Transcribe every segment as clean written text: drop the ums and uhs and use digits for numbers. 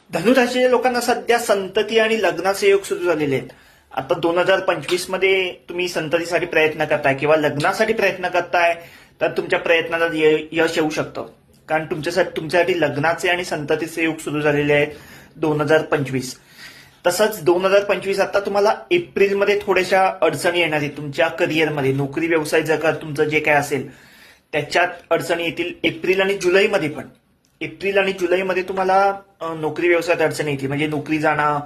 धनुराशीच्या लोकांना सध्या संतती आणि लग्नाचे योग सुरू झालेले आहेत. आता 2025 मध्ये तुम्ही संततीसाठी प्रयत्न करताय किंवा लग्नासाठी प्रयत्न करताय तर तुमच्या प्रयत्नाला यश येऊ शकतं. कारण तुमच्यासाठी लग्नाचे आणि संततीचे योग सुरू झालेले आहेत 2025. तसंच 2025 आता तुम्हाला एप्रिलमध्ये थोड्याशा अडचणी येणार आहेत तुमच्या करिअरमध्ये. नोकरी व्यवसाय जगात तुमचं जे काय असेल त्याच्यात अडचणी येतील एप्रिल आणि जुलैमध्ये पण. एप्रिल आणि जुलैमध्ये तुम्हाला नोकरी व्यवसायात अडचणी येतील. म्हणजे नोकरी जाणं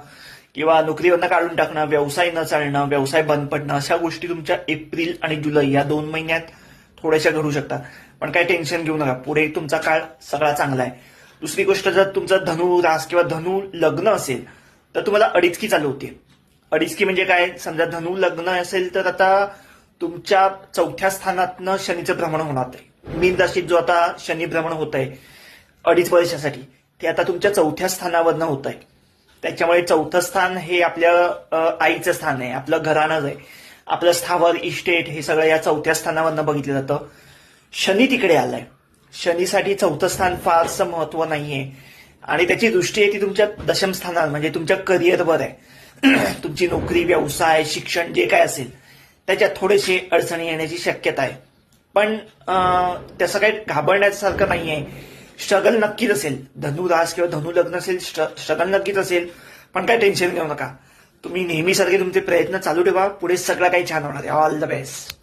किंवा नोकरीवरनं काढून टाकणं, व्यवसाय न चालणं, व्यवसाय बंद पडणं, अशा गोष्टी तुमच्या एप्रिल आणि जुलै या 2 महिन्यात थोड्याशा घडू शकतात. पण काही टेन्शन घेऊ नका, पुढे तुमचा काळ सगळा चांगला आहे. दुसरी गोष्ट, जर तुमचं धनु रास किंवा धनु लग्न असेल तर तुम्हाला अडीचकी चालू होते. अडीचकी म्हणजे काय? समजा धनु लग्न असेल तर आता तुमच्या 4थ्या स्थानातनं शनीचं भ्रमण होणार आहे. मीन राशीत जो आता शनी भ्रमण होत आहे 2.5 वर्षासाठी, ते आता तुमच्या 4थ्या स्थानावरनं होत आहे. त्याच्यामुळे 4थं स्थान हे आपल्या आईचं स्थान आहे, आपलं घराणंच आहे. आपलं स्थावर इस्टेट हे सगळं या 4थ्या स्थानावरनं बघितलं जातं. शनी तिकडे आलाय. शनीसाठी 4थं स्थान फारसं महत्व नाहीये आणि त्याची दृष्टी आहे ती तुमच्या 10म स्थानावर म्हणजे तुमच्या करिअरवर आहे. तुमची नोकरी, व्यवसाय, शिक्षण जे काय असेल त्याच्यात थोडेसे अडचणी येण्याची शक्यता आहे. पण तसं काही घाबरण्यासारखं नाहीये. स्ट्रगल नक्कीच असेल. धनुरास किंवा धनु लग्न असेल, स्ट्रगल नक्कीच असेल. पण काय टेन्शन घेऊ नका. तुम्ही नेहमीसारखे तुमचे प्रयत्न चालू ठेवा. पुढे सगळं काही छान होणार आहे. All the best.